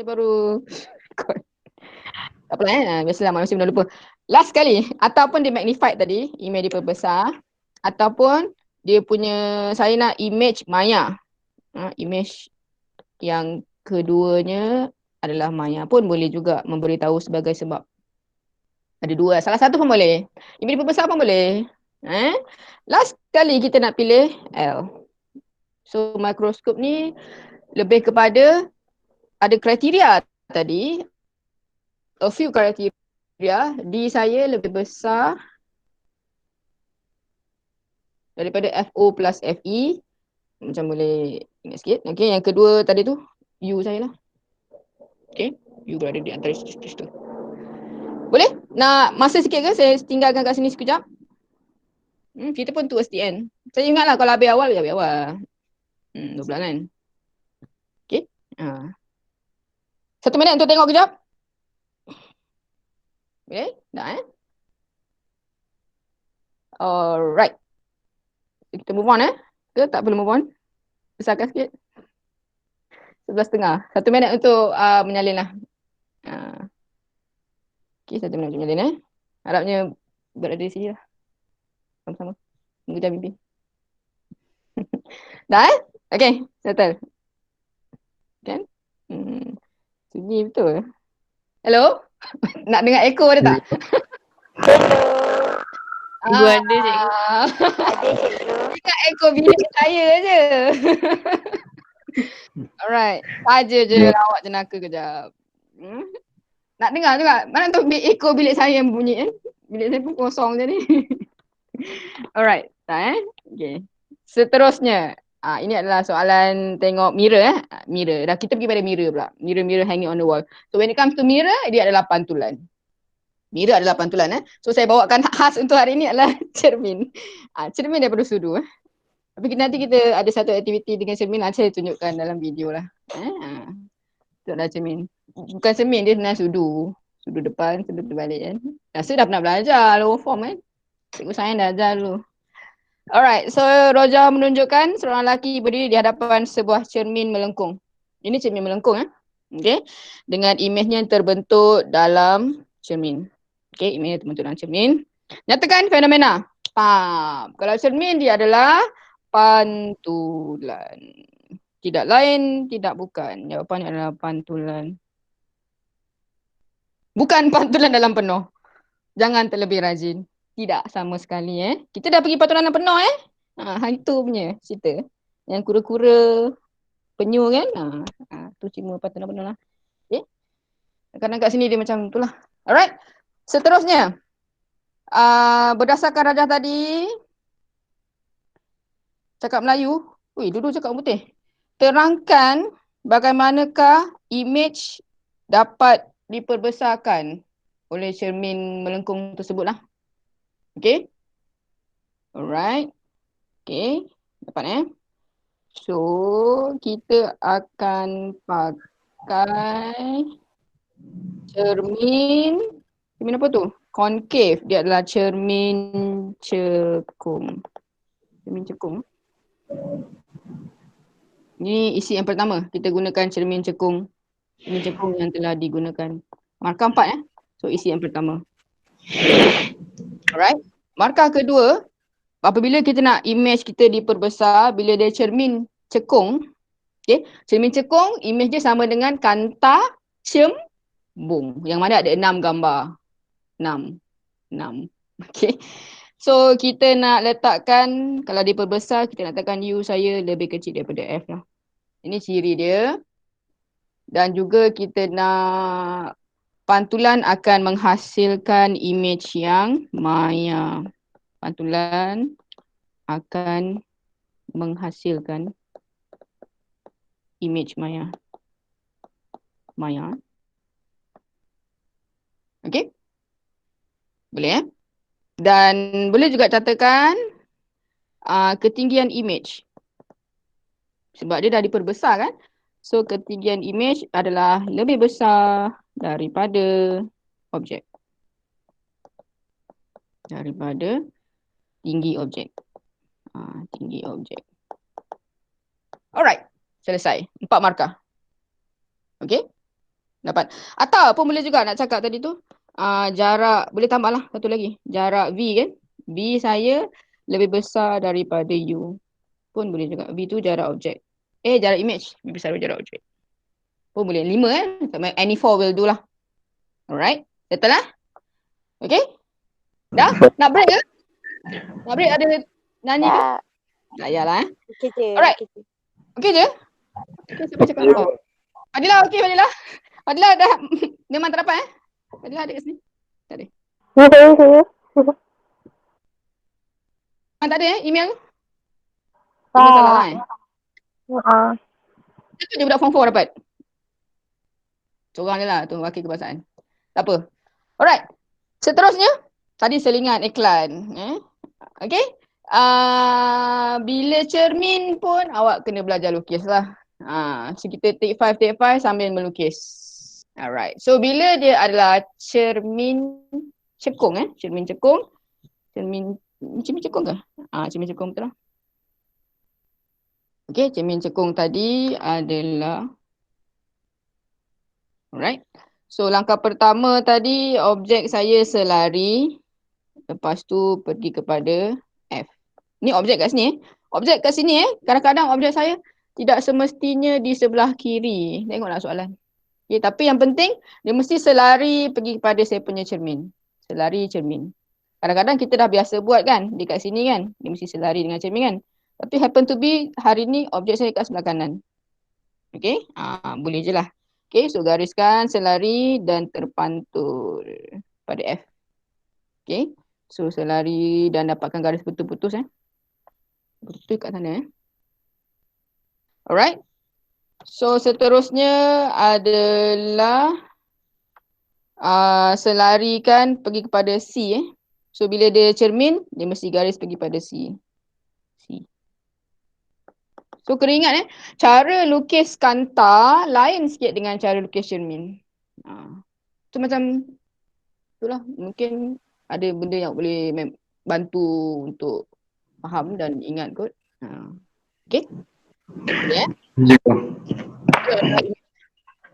Saya baru tak apalah biasalah manusia mudah lupa. Last sekali, ataupun dia magnified tadi, image dia perbesar, ataupun dia punya, saya nak image maya. Image yang keduanya adalah maya pun boleh juga memberitahu sebagai sebab. Ada dua, salah satu pun boleh. Image perbesar pun boleh. Last kali kita nak pilih L. So mikroskop ni lebih kepada ada kriteria tadi, a few kriteria. D saya lebih besar daripada FO plus FE. Macam boleh ingat sikit. Okay, yang kedua tadi tu U saya lah. Okay, U berada di antara situ. Boleh? Nak masa sikit ke saya tinggalkan kat sini sekejap? Kita pun towards the end. Saya ingatlah kalau habis awal, ya habis awal. 12 kan? Okay. 1 minit untuk tengok kejap. Boleh? Dah Alright. Kita move on Ke tak perlu move on? Besarkan sikit. 11.30. 1 minit untuk menyalin lah. Okay, 1 minit untuk menyalin Harapnya berada di sini lah. Sama-sama. Tunggu jam mimpi. Dah Okay, settle. Kan? Sunyi betul. Hello? Nak dengar echo ada tak? Ibu ada cikgu. Ada cikgu. Ingat echo bilik saya je. Alright. Saja je awak jenaka kejap. Nak dengar juga. Mana tu echo bilik saya yang bunyi Bilik saya pun kosong je ni. Alright. Okay. Seterusnya. Ini adalah soalan tengok mirror Mirror. Dah kita pergi pada mirror pula. Mirror hanging on the wall. So when it comes to mirror, dia adalah pantulan. Mirror adalah pantulan So saya bawakan khas untuk hari ini adalah cermin. Cermin daripada sudu Tapi nanti kita ada satu aktiviti dengan cermin saya tunjukkan dalam video lah. Itu adalah cermin. Bukan cermin, dia sebenarnya sudu. Sudu depan, sudu terbalik Saya dah pernah belajar low form Cikgu saya dah ajar dulu. Alright, so Roja menunjukkan seorang lelaki berdiri di hadapan sebuah cermin melengkung. Ini cermin melengkung Okay. Dengan imejnya terbentuk dalam cermin. Okay, imejnya terbentuk dalam cermin. Nyatakan fenomena. Kalau cermin dia adalah pantulan. Tidak lain, tidak bukan. Jawapannya adalah pantulan. Bukan pantulan dalam penuh. Jangan terlebih rajin. Tidak sama sekali Kita dah pergi pantulan dalam penuh Itu punya cerita. Yang kura-kura penyu kan. Tu cuma pantulan penuh lah. Okay. Kadang kat sini dia macam itulah. Alright. Seterusnya. Berdasarkan rajah tadi. Cakap Melayu. Dulu cakap putih. Terangkan bagaimanakah image dapat diperbesarkan oleh cermin melengkung tersebutlah. Okay. Alright. Okay. Dapat So, kita akan pakai cermin. Cermin apa tu? Concave. Dia adalah cermin cekung. Cermin cekung. Ini isi yang pertama. Kita gunakan cermin cekung. Cermin cekung yang telah digunakan. Markah 4 So, isi yang pertama. Alright. Markah kedua. Apabila kita nak image kita diperbesar, bila dia cermin cekung, okay, cermin cekung, image dia sama dengan kanta cembung. Yang mana ada 6 gambar. 6. Okay. So, kita nak letakkan, kalau diperbesar, kita nak letakkan U saya lebih kecil daripada F lah. Ini ciri dia. Dan juga kita nak pantulan akan menghasilkan image yang maya. Pantulan akan menghasilkan image maya. Okay? Boleh Dan boleh juga catatkan ketinggian image. Sebab dia dah diperbesar kan. So ketinggian image adalah lebih besar daripada objek. Daripada tinggi objek. Tinggi objek. Alright. Selesai. 4 markah. Okay. Dapat. Atau pun boleh juga nak cakap tadi tu. Jarak, boleh tambah lah satu lagi. Jarak V kan. V saya lebih besar daripada U. Pun boleh juga. V tu jarak objek. Jarak image. Lebih besar daripada jarak objek. Pun boleh. 5 kan. Any 4 will do lah. Alright. Settle lah. Okay. Dah? Nak break ke? Nak break ada nyanyi ke? Tak. Tak payahlah. Okey je. Alright. Okey je. Okay je? Okay, siapa cakap kau? Fadilah, okay Fadilah. Fadilah dah memang tak dapat Fadilah ada kat sini. Tak ada. Saya. Tak ada email? Email salah lah Itu je budak form 4 dapat. Seorang je lah tu wakil kebangsaan. Tak apa. Alright. Seterusnya, tadi selingan iklan. Okay. Bila cermin pun awak kena belajar lukis lah. So kita take 5 sambil melukis. Alright. So bila dia adalah cermin cekung cermin cekung. Cermin cekung ke? Cermin cekung betul lah. Okay, cermin cekung tadi adalah alright. So langkah pertama tadi objek saya selari. Lepas tu pergi kepada F. Ni objek kat sini Objek kat sini kadang-kadang objek saya tidak semestinya di sebelah kiri. Tengoklah soalan. Okay, tapi yang penting dia mesti selari pergi kepada saya punya cermin. Selari cermin. Kadang-kadang kita dah biasa buat kan dekat sini kan. Dia mesti selari dengan cermin kan. Tapi happen to be hari ni objek saya kat sebelah kanan. Okay. Boleh je lah. Okay. So gariskan selari dan terpantul pada F. Okay. So selari dan dapatkan garis putus-putus Betul kat sana Alright. So seterusnya adalah selarikan pergi kepada C So bila dia cermin, dia mesti garis pergi pada C. So kena ingat cara lukis kanta lain sikit dengan cara lukis cermin. So macam itulah, mungkin ada benda yang boleh bantu untuk faham dan ingat kot. Okay. Boleh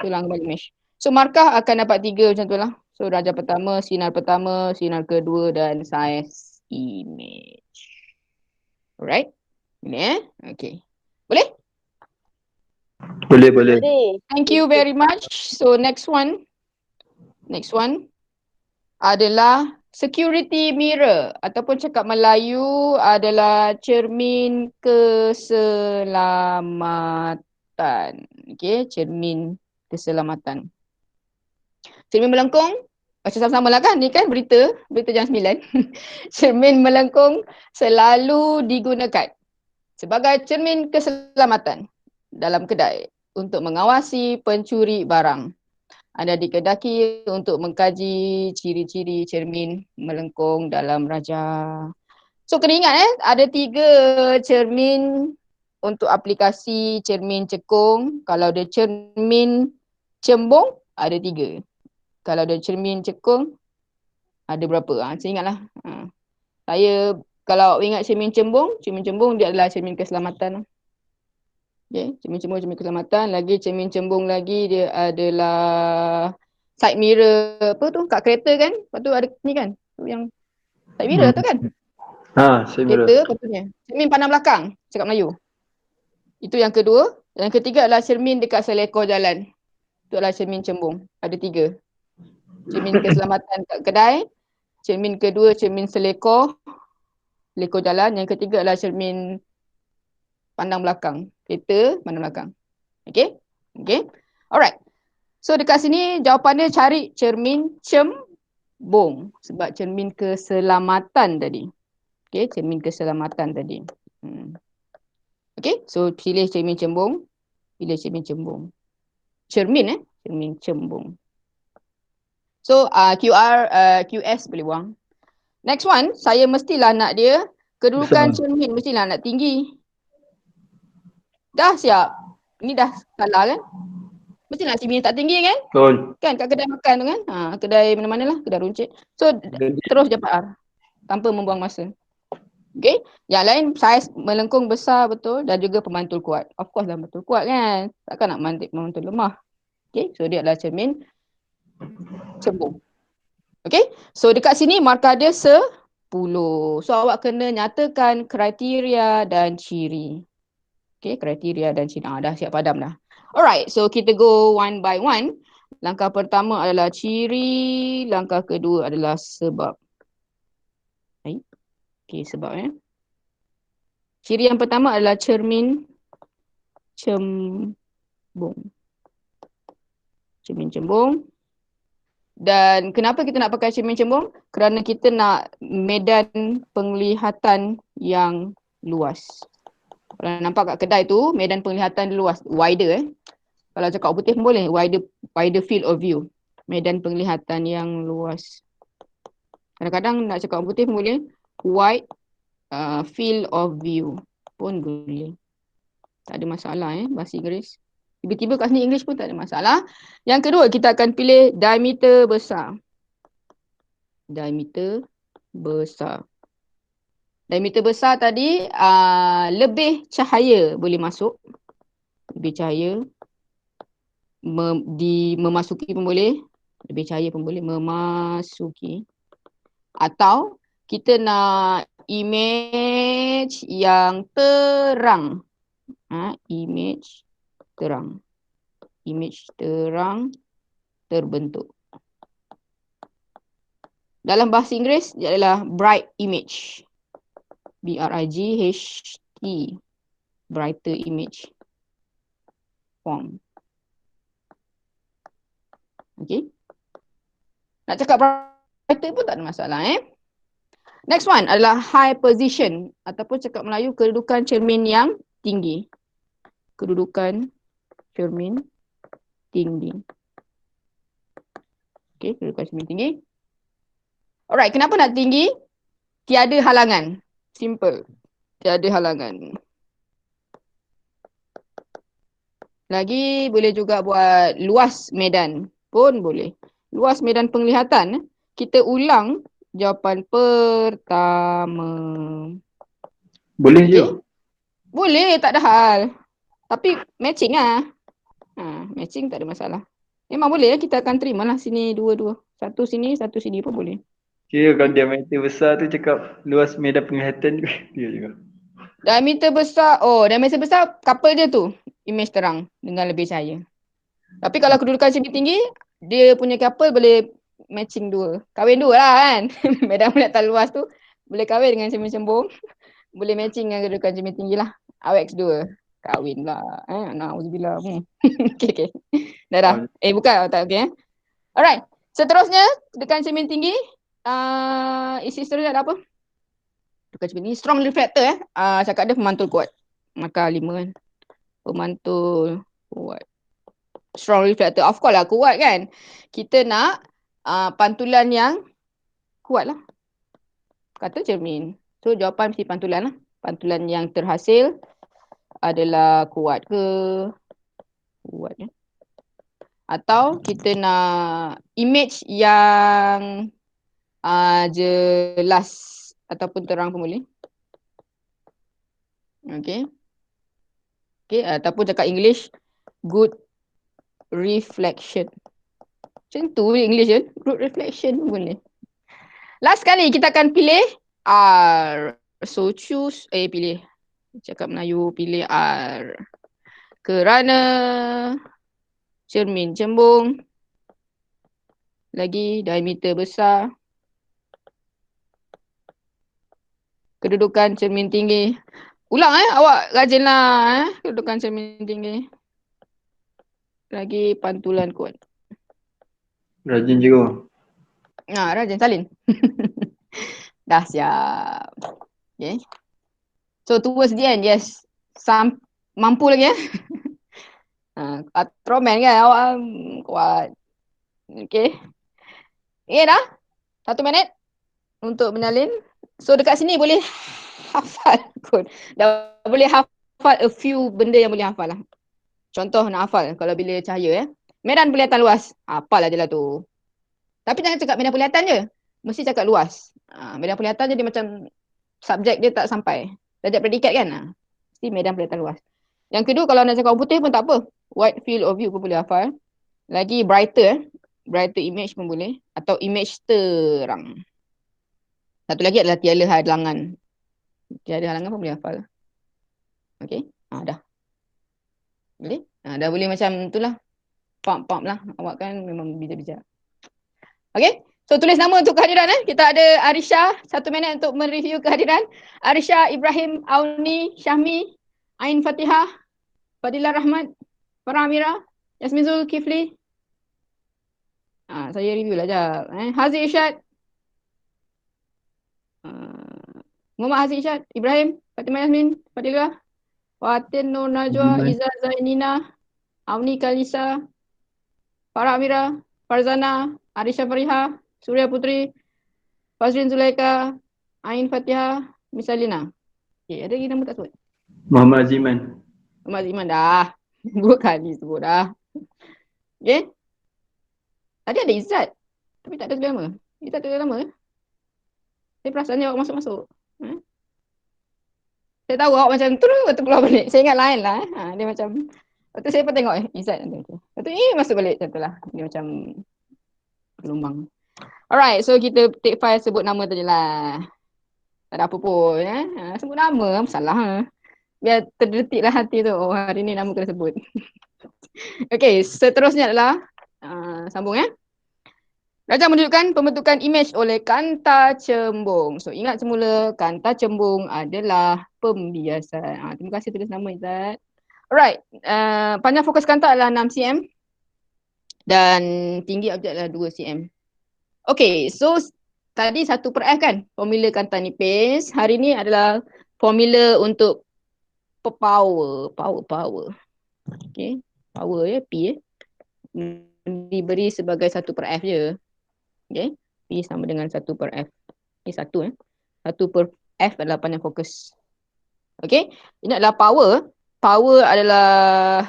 Tulang balik mesh. So markah akan dapat 3 macam tu lah. So darjah pertama, sinar kedua dan saiz image. Alright. Boleh Okay. Boleh? Boleh. Thank you very much. So next one adalah security mirror ataupun cakap Melayu adalah cermin keselamatan. Okay, cermin keselamatan. Cermin melengkung, macam sama-sama lah kan, ni kan berita jam 9. Cermin melengkung selalu digunakan sebagai cermin keselamatan dalam kedai untuk mengawasi pencuri barang. Anda dikedaki untuk mengkaji ciri-ciri cermin melengkung dalam raja. So kena ingat ada 3 cermin untuk aplikasi cermin cekung. Kalau ada cermin cembung, ada 3. Kalau ada cermin cekung, ada berapa? Saya ingatlah. Saya kalau ingat cermin cembung dia adalah cermin keselamatan. Okay, cermin cembung, cermin keselamatan. Lagi cermin cembung lagi dia adalah side mirror apa tu kat kereta kan. Lepas tu ada ni kan. Tu yang side mirror tu kan. Side mirror. Kereta patutnya. Cermin pandang belakang cakap Melayu. Itu yang kedua. Yang ketiga adalah cermin dekat selekor jalan. Itu adalah cermin cembung. Ada 3. Cermin keselamatan kat kedai. Cermin kedua cermin selekor jalan. Yang ketiga adalah cermin pandang belakang. Kereta pandang belakang. Okay. Alright. So dekat sini jawapannya cari cermin cembung. Sebab cermin keselamatan tadi. Okay. Cermin keselamatan tadi. Okay. So pilih cermin cembung. Cermin cembung. So QS boleh buang. Next one, saya mestilah nak dia kedudukan cermin mestilah nak tinggi. Dah siap. Ini dah salah kan? Mesti nak cermin tak tinggi kan? Betul. Kan kat kedai makan tu kan? Kedai mana-mana lah, kedai runcit. So terus dapat R tanpa membuang masa. Okay. Yang lain saiz melengkung besar betul dan juga pemantul kuat. Of course lah betul kuat kan? Takkan nak memantul lemah. Okay, so dia adalah cermin cembung. Okay, so dekat sini markah dia 10. So awak kena nyatakan kriteria dan ciri. Okay, kriteria dan ciri. Dah siap padam dah. Alright, so kita go one by one. Langkah pertama adalah ciri, langkah kedua adalah sebab. Okay, sebab ciri yang pertama adalah cermin cembung. Cermin cembung. Dan kenapa kita nak pakai cermin cembung? Kerana kita nak medan penglihatan yang luas. Kalau nampak kat kedai tu, medan penglihatan luas, wider. Kalau cakap putih pun boleh, wider field of view. Medan penglihatan yang luas. Kadang-kadang nak cakap putih pun boleh, wide field of view pun boleh. Tak ada masalah bahasa Inggeris. Tiba-tiba kat sini English pun tak ada masalah. Yang kedua, kita akan pilih diameter besar. Diameter besar. Diameter besar tadi lebih cahaya boleh masuk. Lebih cahaya. Memasuki pun boleh. Lebih cahaya pun boleh memasuki. Atau kita nak image yang terang. Image terang. Image terang terbentuk. Dalam bahasa Inggeris dia adalah bright image. BRIGHT. Brighter image form. Okay. Nak cakap brighter pun tak ada masalah Next one adalah high position ataupun cakap Melayu kedudukan cermin yang tinggi. Kedudukan cermin tinggi. Okay, kedudukan cermin tinggi. Alright, kenapa nak tinggi? Tiada halangan. Simple. Tiada halangan. Lagi boleh juga buat luas medan pun boleh. Luas medan penglihatan. Kita ulang jawapan pertama. Boleh je. Boleh, tak ada hal. Tapi matching lah. Matching tak ada masalah. Memang boleh kita akan terima lah sini dua-dua. Satu sini pun boleh. Kira kalau diameter besar tu cakap luas medan penglihatan juga. Dia juga. Diameter besar couple dia tu. Image terang dengan lebih cahaya. Tapi kalau kedudukan cermin tinggi, dia punya couple boleh matching dua. Kahwin dua lah kan. Medan penglihatan luas tu boleh kahwin dengan cermin cembung. Boleh matching dengan kedudukan cermin tinggi lah. Awak X2. Kahwin lah. Na'udzubillah. Okay. Dah. Bukan. Tak okay. Alright. Seterusnya, kedudukan cermin tinggi. Isi seterusnya ada apa? Kedudukan cermin tinggi. Strong reflector cakap dia pemantul kuat. Maka 5 kan. Pemantul kuat. Strong reflector. Of course lah kuat kan. Kita nak pantulan yang kuat lah. Kata cermin. So jawapan mesti pantulan lah. Pantulan yang terhasil adalah kuat ke? Kuat ya. Atau kita nak image yang jelas ataupun terang pun boleh. Okay. Okay, ataupun cakap English, good reflection. Macam tu English je. Good reflection pun boleh. Last kali kita akan pilih R. So choose, pilih. Cakap Melayu, pilih R. Kerana cermin cembung. Lagi diameter besar. Kedudukan cermin tinggi. Ulang awak rajinlah kedudukan cermin tinggi. Lagi pantulan kuat. Rajin juga. Rajin salin. Dah siap. Okay. So towards the end, yes. Mampu lagi Ultraman kan awak kuat. Okay. Dah. 1 minit untuk menyalin. So dekat sini boleh hafal kot. Dah boleh hafal a few benda yang boleh hafal lah. Contoh nak hafal kalau bila cahaya medan penglihatan luas. Hafal je lah tu. Tapi jangan cakap medan penglihatan je. Mesti cakap luas. Medan penglihatan je dia macam subjek dia tak sampai. Darjat predikat kan. Mesti medan penglihatan luas. Yang kedua kalau nak cakap putih pun tak apa. Wide field of view pun boleh hafal. Lagi brighter. Brighter image pun boleh. Atau image terang. Satu lagi adalah tiada halangan. Tiada halangan pun boleh hafal. Okay. Dah. Boleh? Dah boleh macam itulah. Pump lah. Awak kan memang bijak-bijak. Okay. So tulis nama untuk kehadiran. Kita ada Arisha. 1 minit untuk mereview kehadiran. Arisha, Ibrahim, Auni, Syahmi, Ain Fatihah, Fadilah Rahmat, Farah Amira, Yasmin Zulkifli. Saya review lah sekejap. Haziq Irsyad. Muhammad Haziq Irsyad. Ibrahim, Fatimah Yasmin, Fadilah, Fatin Nur Najwa, Izzah Zainina, Auni Kalisa, Farah Amira, Farzana, Arisha Fariha, Surya Putri, Fazrin Zulaika, Ain Fatihah, Misalina. Okay, ada lagi nama tak sebut? Muhammad Aziman. Muhammad Aziman dah. 2 kali sebut dah. Okay. Tadi ada Izzat. Tapi tak ada nama. Izzat tak ada nama. Saya perasan awak masuk-masuk. Saya tahu awak macam tu keluar balik. Saya ingat lain lah. Dia macam, lepas tu saya pun tengok Izzat. Lepas tu masuk balik macam tu lah. Dia macam gelombang. Alright, so kita take file sebut nama tadi lah. Tak ada apa pun. Sebut nama, masalah. Biar terdetik lah hati tu. Oh, hari ni nama kena sebut. Okay, seterusnya adalah sambung ya. Raja menunjukkan pembentukan imej oleh kanta cembung. So ingat semula kanta cembung adalah pembiasan. Terima kasih tulis nama Izzat. Alright, panjang fokus kanta adalah 6 cm dan tinggi objek adalah 2 cm. Okay, so tadi 1/f kan formula kanta nipis. Hari ni adalah formula untuk power. Okay, power ya, P diberi sebagai 1/f je. Okay, P sama dengan 1/f. Ini 1 1/f adalah panjang fokus. Okay, ini adalah power. Power adalah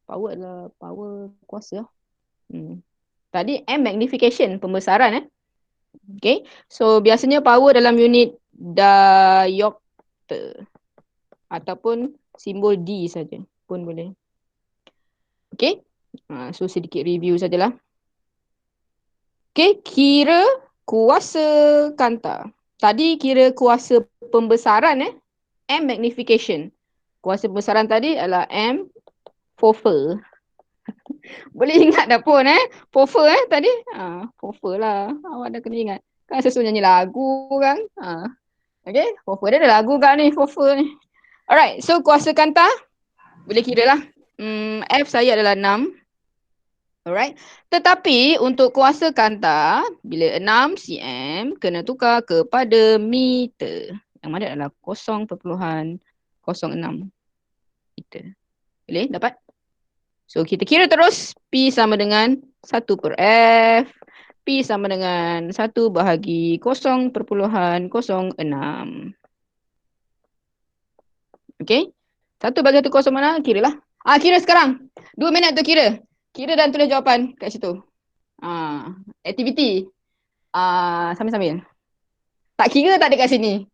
power kuasa. Tadi M magnification, pembesaran Okay, so biasanya power dalam unit diopter ataupun simbol D saja pun boleh. Okay, so sedikit review sajalah. Okay, kira kuasa kanta. Tadi kira kuasa pembesaran M magnification. Kuasa pembesaran tadi adalah M Fofer. Boleh ingat dah pun Fofer tadi. Fofer lah. Awak dah kena ingat. Kan sesuai nyanyi lagu kan. Okay, Fofer dia ada lagu kan ni, Fofer ni. Alright, so kuasa kanta boleh kira lah. F saya adalah 6. Alright. Tetapi untuk kuasa kanta, bila 6 cm, kena tukar kepada meter. Yang mana adalah 0.06 meter. Boleh dapat? So kita kira terus. P sama dengan 1/f. P sama dengan 1 bahagi 0.06. Okay. 1 bahagi 1/06, kira lah. Kira sekarang. 2 minit untuk kira. Kira dan tulis jawapan kat situ. Aktiviti. Sambil-sambil. Tak kira tak ada kat sini.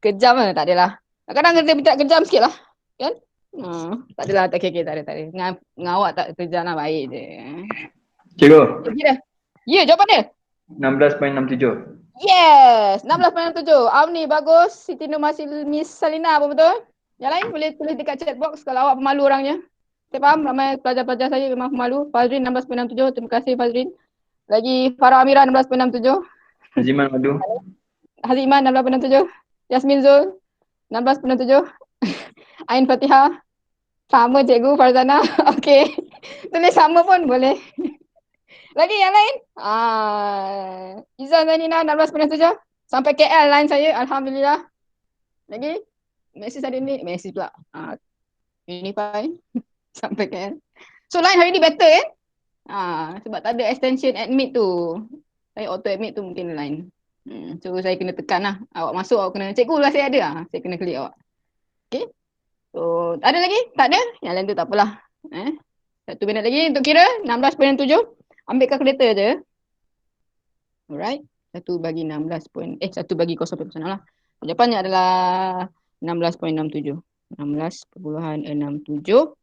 Kejam lah, tak adalah. Kadang-kadang kita minta kejam sikit lah. Kan? Tak adalah, tak kira, tak ada. Dengan awak tak kejam lah, baik je. Cikgu. Kira. Ya, jawapan dia. 16.67. Yes, 16.67. Amni bagus. Siti Nur Miss Salina apa betul? Yang lain boleh tulis dekat chat box kalau awak pemalu orangnya. Saya faham ramai pelajar-pelajar saya memang pemalu. Fazrin 16.67. Terima kasih Fazrin. Lagi Farah Amira 16.67. Haziman Madu. Haziman 16.67. Yasmin Zul 16.67. Ain Fatihah. Sama cikgu Farzana. Okey. Tulis sama pun boleh. Lagi yang lain? Izzah Zainina 16.7. Sampai KL line saya. Alhamdulillah. Lagi? Mesej hari ni. Mesej pula. Unify. Sampai KL. So line hari ni better sebab tak ada extension admit tu. Saya auto admit tu mungkin line. So saya kena tekan lah. Awak masuk awak kena. Cikgu lah saya ada saya kena klik awak. Okay. So ada lagi? Tak ada? Yang lain tu tak apalah. 1 minit lagi untuk kira. 16.7. Ambil kalkulator je. Alright. 1 bagi 1 bagi 0.0 lah. Jawapannya adalah 16.67. 16.67.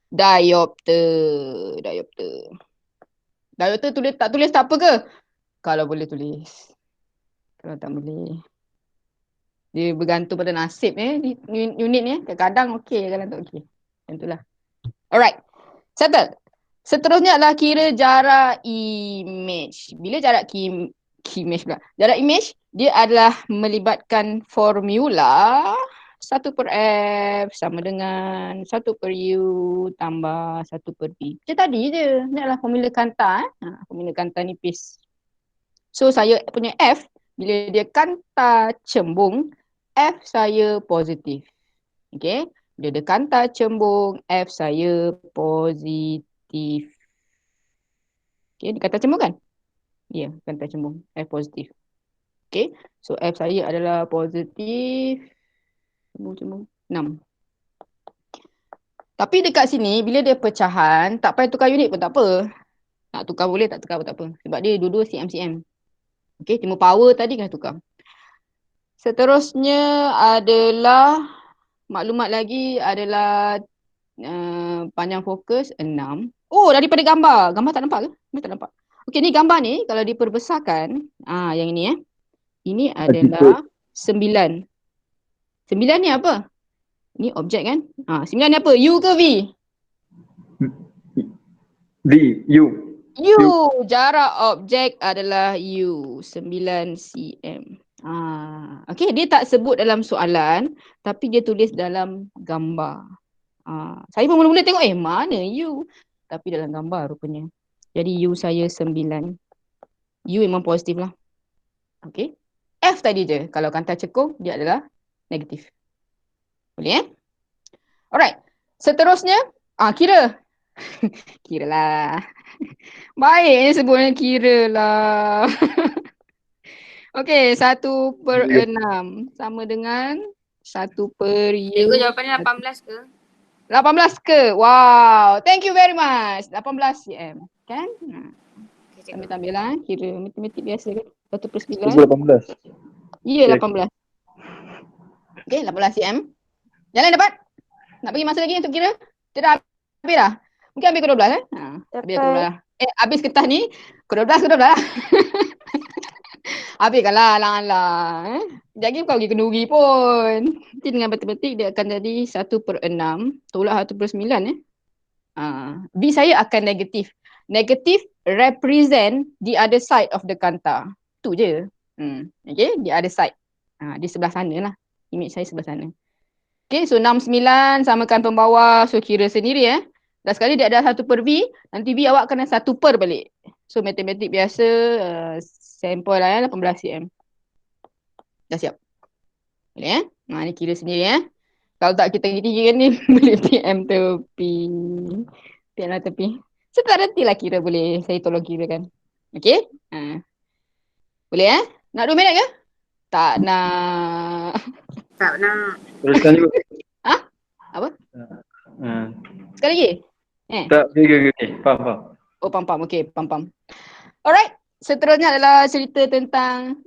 Diopter. Diopter tak tulis tak apa ke? Kalau boleh tulis. Kalau tak boleh. Dia bergantung pada nasib unit ni. Kadang-kadang okey, kadang tak okey. Macam itulah. Alright. Settle. Seterusnya adalah kira jarak image. Bila jarak image pula. Jarak image, dia adalah melibatkan formula 1/f sama dengan 1/u tambah 1/v. Macam tadi je. Ni adalah formula kanta. Formula kanta nipis. So, saya punya F, bila dia kanta cembung, F saya positif. Okay. Bila dia kanta cembung, F saya positif. Okay, dia kanta cembung kan? Ya, kanta cembung. F positif. Okay, so F saya adalah positif. Cembung. 6. Tapi dekat sini, bila dia pecahan, tak payah tukar unit pun tak apa. Nak tukar boleh, tak tukar pun tak apa. Sebab dia dua-dua cm. Okay, cuma power tadi kena tukar. Seterusnya adalah, maklumat lagi adalah panjang fokus 6. Oh, daripada gambar. Gambar tak nampak ke? Gambar tak nampak. Okey, ni gambar ni kalau diperbesarkan, yang ini ini adalah 9. 9 ni apa? Ni objek kan? 9 ni apa? U ke V? V, U. U. Jarak objek adalah U. 9 cm. Okey, dia tak sebut dalam soalan, tapi dia tulis dalam gambar. Saya pun mula-mula tengok, mana U? Tapi dalam gambar rupanya. Jadi U saya 9. U memang positif lah. Okay. F tadi je. Kalau kanta cekung, dia adalah negatif. Boleh Alright. Seterusnya, kira. Kira lah. Baik sebutnya kira lah. Okay, 1/6 sama dengan 1/u. Cikgu jawapannya 18 ke? 18 ke? Wow. Thank you very much. 18 cm. Kan? Ambil lah. Kira matematik biasa kan? 1/9. 18. Ya, 18. Okay, 18 cm. Yang lain dapat? Nak bagi masa lagi untuk kira? Tidak habis dah? Mungkin ambil ke-12 Habis ke-12 lah. Habis kertas ni, ke-12 ke-12 Habiskan lah, alang-alang. Sekejap lagi kau pergi kenduri pun. Nanti dengan matematik dia akan jadi 1/6. Tolak 1/9 B saya akan negatif. Negatif represent the other side of the kanta. Tu je. Okay, the other side. Di sebelah sana lah. Image saya sebelah sana. Okay, so 6, 9 samakan pembawah. So kira sendiri Dah sekali dia ada 1/V. Nanti V awak kena 1/, balik. So matematik biasa, sampel lah 18 cm. Dah siap? Boleh ni kira sendiri Kalau tak kita kira ni boleh PM tepi. PM lah tepi. So tak retilah kira boleh. Saya tolong kira kan. Okay? Boleh Nak 2 minit ke? Tak nak. Tak nak. Teruskan juga. Apa? Ha. Sekali lagi? Tak, okay. Faham. Oh, faham. Okay, faham. Alright. Seterusnya adalah cerita tentang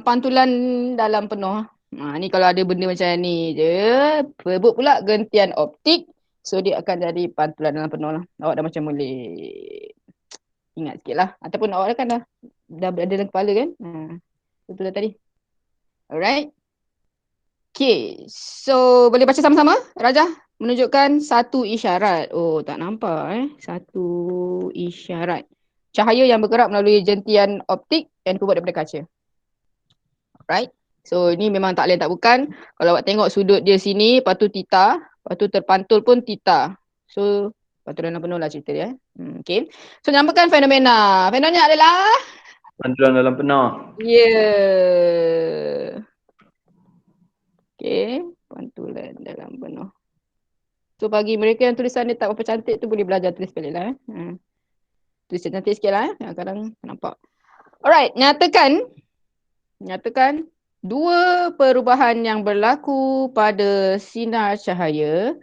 pantulan dalam penuh. Ni kalau ada benda macam ni je, berbut pula gentian optik. So dia akan jadi pantulan dalam penuh lah. Awak dah macam boleh ingat sikit lah. Ataupun awak kan dah ada dalam kepala kan. Betul dah tadi. Alright. Okay. So boleh baca sama-sama? Raja menunjukkan satu isyarat. Oh, tak nampak Satu isyarat. Cahaya yang bergerak melalui jentian optik yang terbuat daripada kaca. Right? So ni memang tak lain tak bukan. Kalau awak tengok sudut dia sini, lepas tu theta, lepas tu terpantul pun theta. So pantulan dalam penuh lah cerita dia. Okay. So namakan fenomena. Fenomena adalah Pantulan dalam penuh. Okay. Pantulan dalam penuh. So bagi mereka yang tulisan dia tak berapa cantik tu boleh belajar tulis balik lah. Tulis cantik sikit lah kadang nampak. Alright, nyatakan dua perubahan yang berlaku pada sinar cahaya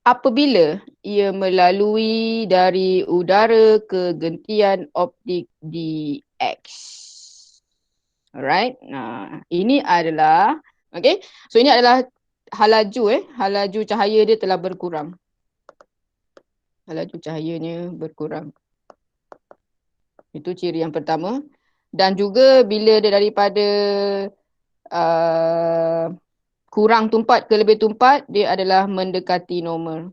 apabila ia melalui dari udara ke gentian optik di X. Alright, ini adalah, okay, so ini adalah halaju, halaju cahaya dia telah berkurang. laju cahayanya berkurang. Itu ciri yang pertama. Dan juga bila dia daripada kurang tumpat ke lebih tumpat, dia adalah mendekati normal.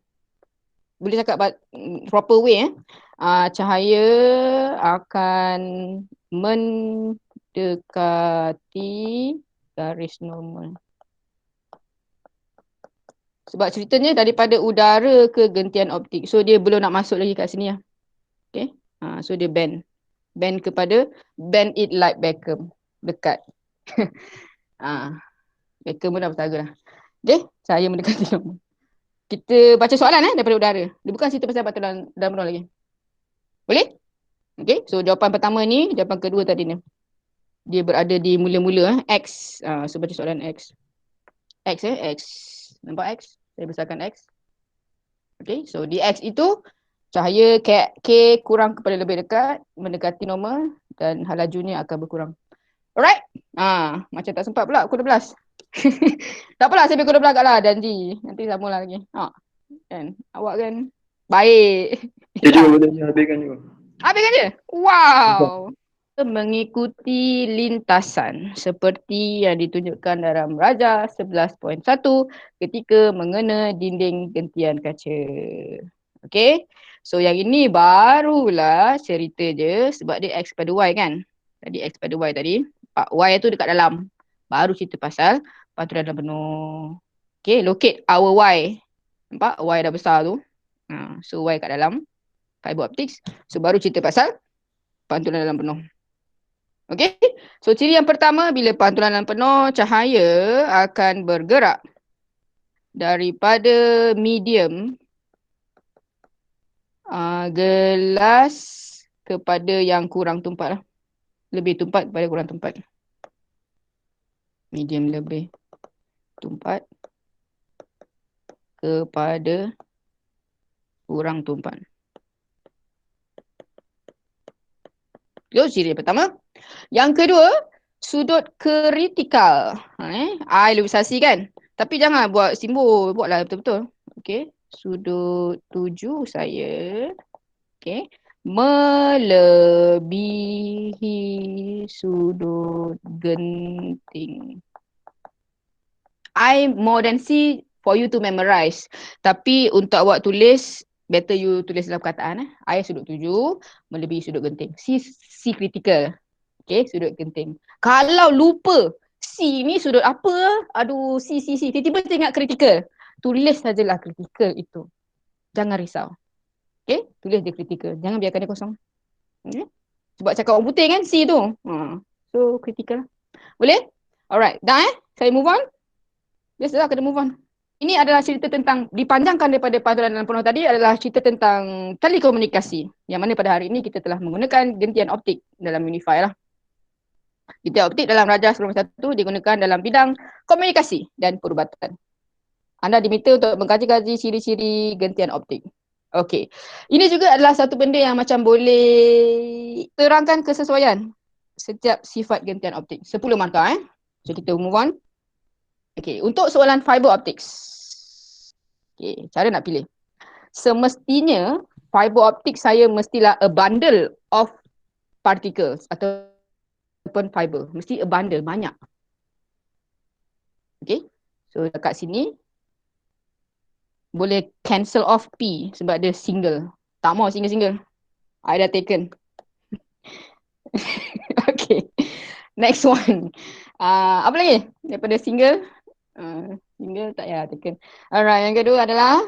Boleh cakap proper way cahaya akan mendekati garis normal. Sebab ceritanya daripada udara ke gentian optik. So dia belum nak masuk lagi kat sini lah. Okay. So dia bend. Bend it like Beckham. Dekat. Beckham pun dah bertara lah. Okay. Cahaya mendekati normal. Kita baca soalan daripada udara. Dia bukan cerita pasal pantulan dalam penuh lagi. Boleh? Okay. So jawapan pertama ni, jawapan kedua tadi ni. Dia berada di mula-mula X. So baca soalan X. X. Nampak X? Saya besarkan X. Okay. So di X itu cahaya K kurang kepada lebih dekat, mendekati normal dan hal lajunya akan berkurang. Alright? Macam tak sempat pula pukul 12. Tak apalah, saya pukul 12 kat lah janji. Nanti sambung lah lagi. Kan? Awak kan baik. Boleh habiskan juga. Habiskan je? Wow. Mengikuti lintasan seperti yang ditunjukkan dalam Raja 11.1 ketika mengena dinding gentian kaca. Okay. So yang ini barulah cerita je sebab dia X pada Y kan. Tadi X pada Y tadi. Y tu dekat dalam. Baru cerita pasal pantulan dalam penuh. Okay. Locate our Y. Nampak? Y dah besar tu. So Y kat dalam. Fiber optics. So baru cerita pasal pantulan dalam penuh. Okay. So ciri yang pertama, bila pantulan dalam penuh, cahaya akan bergerak daripada medium gelas kepada yang kurang tumpat lah. Lebih tumpat kepada kurang tumpat. Medium lebih tumpat kepada kurang tumpat. Itu ciri yang pertama. Yang kedua, sudut kritikal. I lebih kan. Tapi jangan buat simbol, buatlah betul-betul. Okay. Sudut tuju saya. Okay. Melebihi sudut genting. I more than C for you to memorize. Tapi untuk awak tulis, better you tulis dalam perkataan. I sudut tuju, melebihi sudut genting. C critical. Okay, sudut genting. Kalau lupa, C ni sudut apa? Aduh, C. Tiba-tiba ingat critical. Tulis sajalah critical itu. Jangan risau. Okay, tulis dia critical. Jangan biarkan dia kosong. Okay? Sebab cakap orang putih kan C tu. So, critical. Boleh? Alright, dah Saya move on. Biasalah kena move on. Ini adalah cerita tentang, dipanjangkan daripada pantulan dalam penuh tadi adalah cerita tentang telekomunikasi. Yang mana pada hari ini kita telah menggunakan gentian optik dalam Unify lah. Gentian optik dalam Raja 91 digunakan dalam bidang komunikasi dan perubatan. Anda diminta untuk mengkaji-kaji ciri-ciri gentian optik. Okey. Ini juga adalah satu benda yang macam boleh terangkan kesesuaian setiap sifat gentian optik. 10 markah So kita move on. Okey, untuk soalan fiber optics. Okey, cara nak pilih. Semestinya fiber optik saya mestilah a bundle of particles ataupun fiber. Mesti a bundle, banyak. Okey. So dekat sini boleh cancel off P sebab dia single. Tak mau single-single. I dah taken. Okay. Next one. Apa lagi? Daripada single. Single tak payah taken. Alright, yang kedua adalah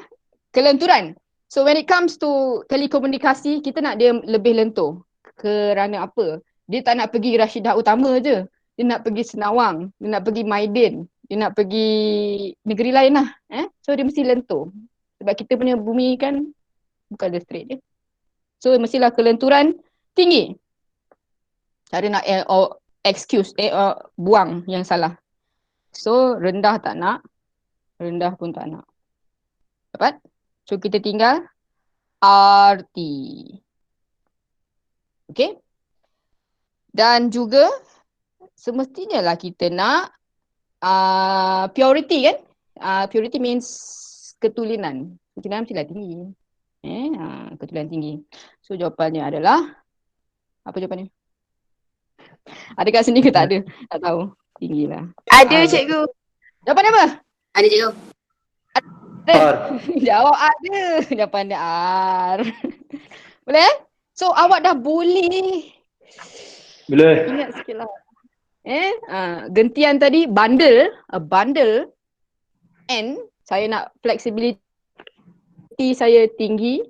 kelenturan. So when it comes to telekomunikasi, kita nak dia lebih lentur. Kerana apa? Dia tak nak pergi Rashidah Utama je. Dia nak pergi Senawang. Dia nak pergi Maidin. Dia nak pergi negeri lain lah. So dia mesti lentur. Sebab kita punya bumi kan bukan dia straight je. So mestilah kelenturan tinggi. Cara nak buang yang salah. So rendah tak nak. Rendah pun tak nak. Dapat? So kita tinggal RT. Okay. Dan juga semestinya lah kita nak purity kan. Purity means ketulinan. Ketulinan mestilah tinggi. Ketulinan tinggi. So jawapannya adalah, apa jawapannya? Ada kat sini ke tak ada? Tak tahu. Tinggi lah. Ada cikgu. Jawapan apa? Ada cikgu. R. Jawab ada. Jawapan dia R. Boleh? So awak dah boleh. Boleh. Ingat sikit lah. Gentian tadi bundle, a bundle, and saya nak flexibility saya tinggi.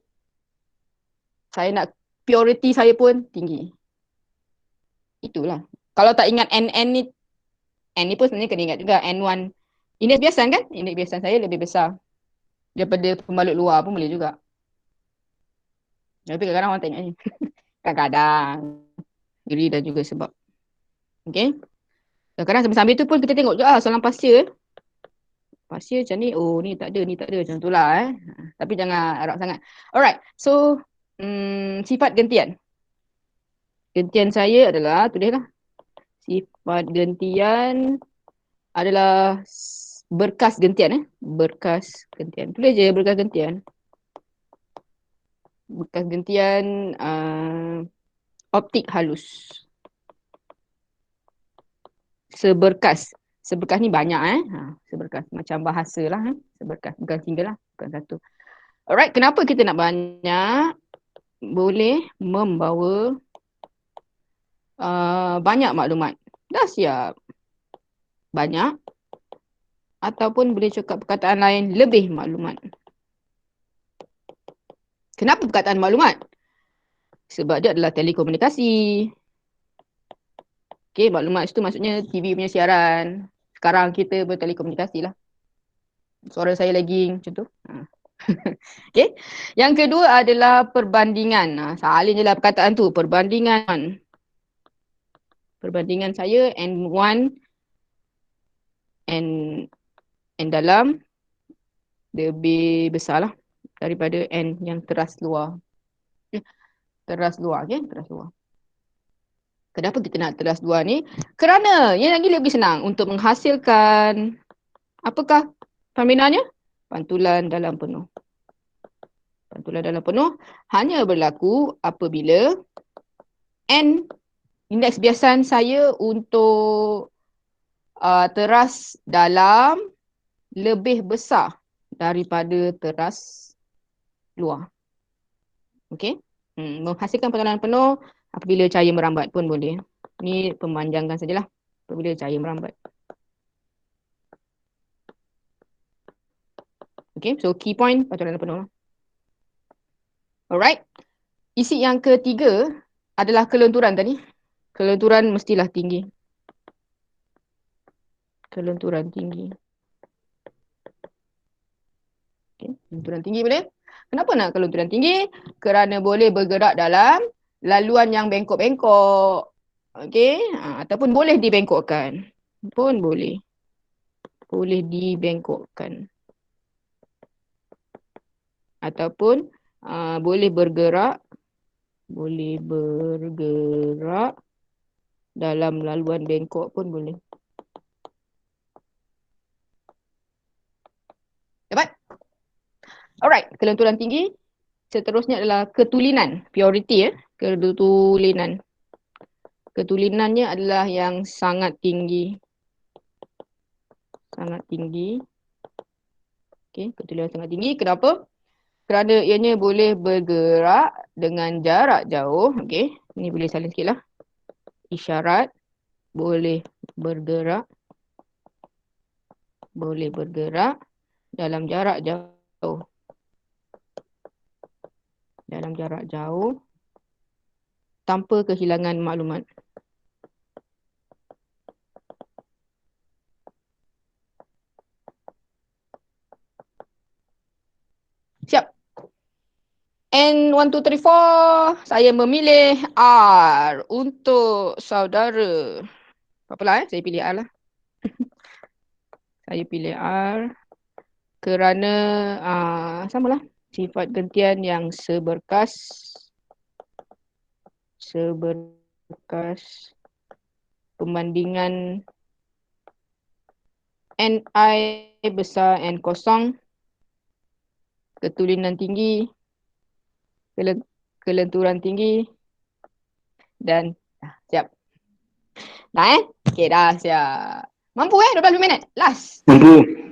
Saya nak purity saya pun tinggi. Itulah. Kalau tak ingat N ni pun sebenarnya kena ingat juga. N1. Indeks biasan kan? Indeks biasan saya lebih besar daripada pembalut luar pun boleh juga. Tapi kadang-kadang orang tengok ni. Kadang-kadang. Diri dan juga sebab. Okay. Kadang-kadang sambil-sambil tu pun kita tengok je soalan pasir. Pasir macam ni. Oh ni tak ada, ni tak ada. Macam tu lah Tapi jangan harap sangat. Alright. So sifat gentian. Gentian saya adalah, tulislah. Sifat gentian adalah berkas gentian. Berkas gentian. Tulis je berkas gentian. Bekas gentian optik halus. Seberkas. Seberkas ni banyak seberkas. Macam bahasa lah Seberkas. Bukan single lah. Bukan satu. Alright. Kenapa kita nak banyak? Boleh membawa banyak maklumat. Dah siap. Banyak. Ataupun boleh cakap perkataan lain, lebih maklumat. Kenapa perkataan maklumat? Sebab dia adalah telekomunikasi. Okay, maklumat itu maksudnya TV punya siaran. Sekarang kita bertelekomunikasi lah. Suara saya lagging macam tu. Okay. Yang kedua adalah perbandingan. Salin je lah perkataan tu. Perbandingan. Perbandingan saya N1 N dalam lebih besar lah daripada N yang teras luar. Teras luar, okay? Teras luar. Kenapa kita nak teras luar ni? Kerana yang lagi lebih senang untuk menghasilkan, apakah pembinaannya? Pantulan dalam penuh. Pantulan dalam penuh hanya berlaku apabila N, indeks biasan saya untuk teras dalam lebih besar daripada teras luar. Okey. Menghasilkan pantulan penuh apabila cahaya merambat pun boleh. Ni pemanjangkan sajalah. Apabila cahaya merambat. Okey, so key point pantulan penuh. Alright. Isi yang ketiga adalah kelenturan tadi. Kelenturan mestilah tinggi. Kelenturan tinggi. Okay. Kelenturan tinggi boleh? Kenapa nak kelenturan tinggi? Kerana boleh bergerak dalam laluan yang bengkok-bengkok. Okey, ataupun boleh dibengkokkan. Pun boleh. Boleh dibengkokkan. Ataupun boleh bergerak. Boleh bergerak dalam laluan bengkok pun boleh. Dapat? Alright, kelenturan tinggi. Seterusnya adalah ketulinan, purity ketulinan. Ketulinannya adalah yang sangat tinggi. Sangat tinggi. Okey, ketulinan sangat tinggi. Kenapa? Kerana ianya boleh bergerak dengan jarak jauh. Okey, ini boleh salin sikit lah. Isyarat boleh bergerak. Boleh bergerak dalam jarak jauh. Dalam jarak jauh tanpa kehilangan maklumat. Siap. N1, 2, 3, 4. Saya memilih R untuk saudara. Apalah saya pilih R lah. Saya pilih R kerana samalah. Sifat gentian yang seberkas perbandingan Ni besar N kosong, ketulinan tinggi kelenturan tinggi dan siap. Dah Okay, dah siap. Mampu 12 minit. Last. Mampu.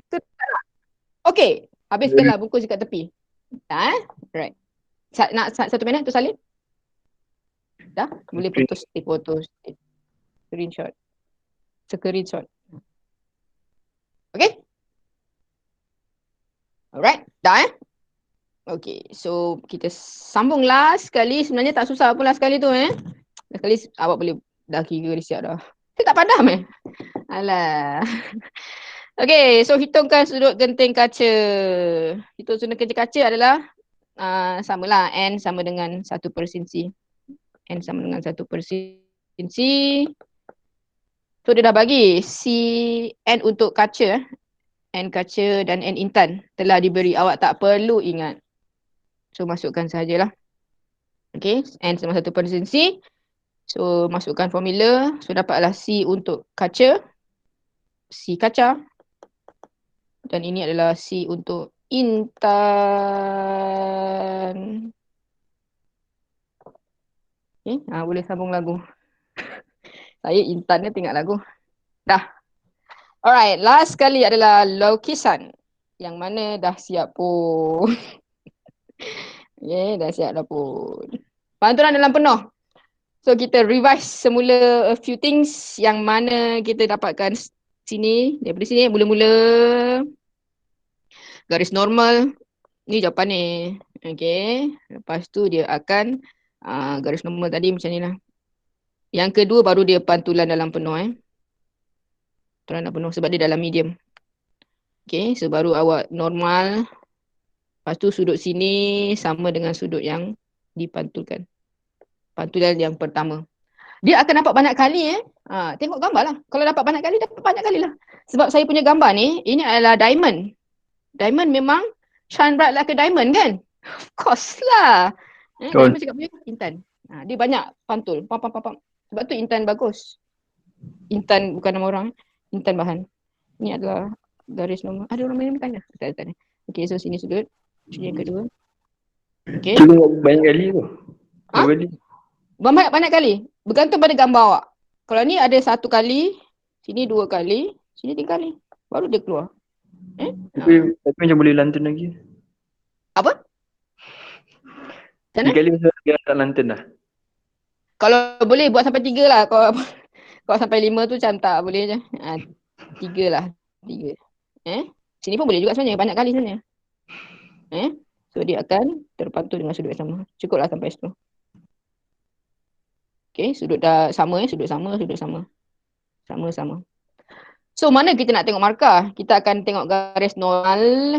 Okay. Habiskanlah bungkus dekat tepi. Dah Right. Nak 1 minit tu salin? Dah? Boleh putus. Putus. Screenshot. Okay? Alright. Dah Okay. So, kita sambung last sekali. Sebenarnya tak susah pun last sekali tu Last sekali awak boleh dah kira dia siap dah. Dia tak padam Alah. Okay, so hitungkan sudut genting kaca. Hitung sudut genting kaca adalah samalah N sama dengan 1/sin C. N sama dengan 1/sin C. So dia dah bagi C N untuk kaca. N kaca dan N intan telah diberi. Awak tak perlu ingat. So masukkan sajalah. Okay, N sama 1/sin C. So masukkan formula. So dapatlah C untuk kaca. C kaca. Dan ini adalah C untuk intan. Okay, boleh sambung lagu. Saya intan ni tengok lagu. Dah. Alright, last sekali adalah lukisan. Yang mana dah siap pun. Okay, dah siap dah pun. Pantulan dalam penuh. So kita revise semula a few things yang mana kita dapatkan sini. Daripada sini mula-mula garis normal. Ni jawapan ni. Okay. Lepas tu dia akan garis normal tadi macam ni lah. Yang kedua baru dia pantulan dalam penuh Pantulan dalam penuh sebab dia dalam medium. Okay. So baru awak normal. Lepas tu sudut sini sama dengan sudut yang dipantulkan. Pantulan yang pertama. Dia akan dapat banyak kali tengok gambar lah. Kalau dapat banyak kali, dapat banyak kali lah. Sebab saya punya gambar ni, ini adalah diamond. Diamond memang shine bright like a diamond kan? Of course lah. Diamond cakap punya intan. Dia banyak pantul. Pam. Sebab tu intan bagus. Intan bukan nama orang. Intan bahan. Ini adalah garis normal. Ada orang main tanya? Tak ada. Okay, so sini sudut. Sini yang kedua. Okay. Cuba banyak kali tu. Banyak kali. Bergantung pada gambar awak. Kalau ni ada 1 kali. Sini 2 kali. Sini 3 kali. Baru dia keluar. Tapi macam boleh lantun lagi. Apa? 3 kali dia tak lantun dah. Kalau boleh buat sampai 3 lah. Kalau sampai 5 tu macam tak boleh je. 3 lah. 3. Sini pun boleh juga sebenarnya. Banyak kali sebenarnya. So dia akan terpantul dengan sudut yang sama. Cukuplah sampai situ. Okay, sudut dah sama sudut sama. Sama. So mana kita nak tengok markah? Kita akan tengok garis normal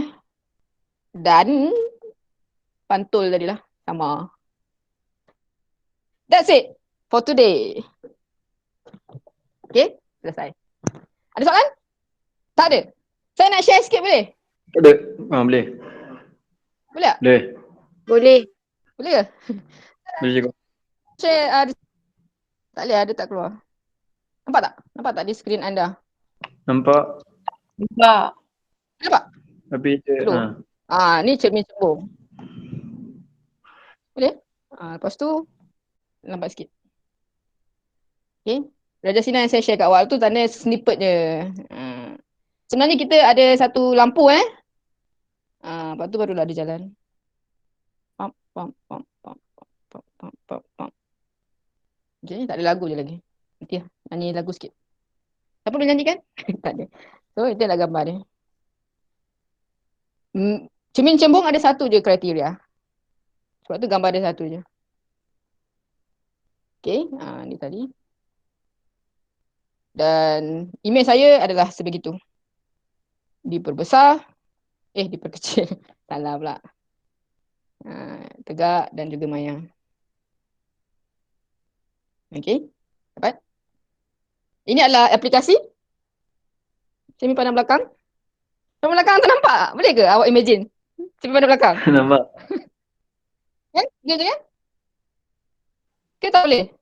dan pantul tadi lah. Sama. That's it for today. Okay, selesai. Ada soalan? Tak ada? Saya nak share sikit boleh? Ada. Boleh. Boleh tak? Boleh. Boleh. Boleh ke? Boleh juga. Share tak boleh, ada tak keluar. Nampak tak? Nampak tak di skrin anda? Nampak. Nampak? Habis dia. Ni cermin cembung. Boleh? Lepas tu lambat sikit. Okay. Raja sinar yang saya share kat awal tu tanda snippet je. Sebenarnya kita ada satu lampu lepas tu barulah dia jalan. Pam. Okay, tak ada lagu je lagi. Nanti nyanyi lagu sikit. Siapa boleh nyanyikan? Tak ada. So itu adalah gambar dia. Cermin cembung ada satu je kriteria. Sebab tu gambar dia satu je. Okay, ni tadi. Dan imej saya adalah sebegitu. Diperbesar. Diperkecil. Salah pula. Tegak dan juga maya. Okay, dapat? Ini adalah aplikasi. Cermin pandang belakang. Cermin belakang tu nampak? Boleh ke awak imagine? Cermin pandang belakang. Nampak. Kan? Dia je kan? Ke tak boleh?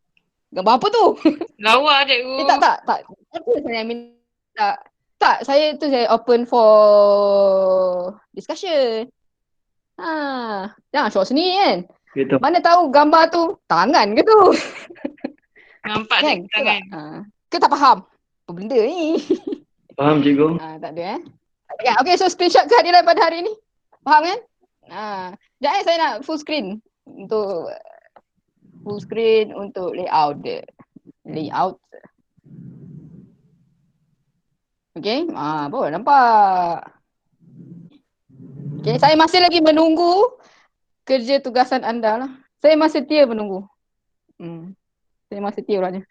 Gambar apa tu? Lawa cikgu. Tak. Apa saya minta? Tak, saya open for discussion. Jangan short sini kan? Gitu. Mana tahu gambar tu tangan ke tu? Nampak Kan? cikgu tangan. Ke tak faham? Apa benda ni? Faham cikgu? Tak ada Tak ada kan? Okay, so screenshot kehadiran pada hari ni. Faham kan? Sekejap saya nak full screen untuk layout dia. Layout. Okay, baru nampak. Okay, saya masih lagi menunggu kerja tugasan anda lah. Saya masih setia menunggu. Saya masih setia orangnya.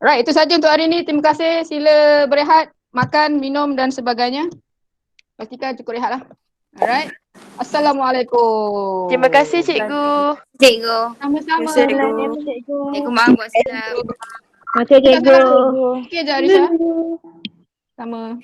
Alright, itu saja untuk hari ini. Terima kasih. Sila berehat, makan, minum dan sebagainya. Pastikan cukup rehat lah. Alright. Assalamualaikum. Terima kasih cikgu. Cikgu. Sama-sama. Cikgu maaf buat silap. Terima kasih cikgu. Okay je Arisha. Sama.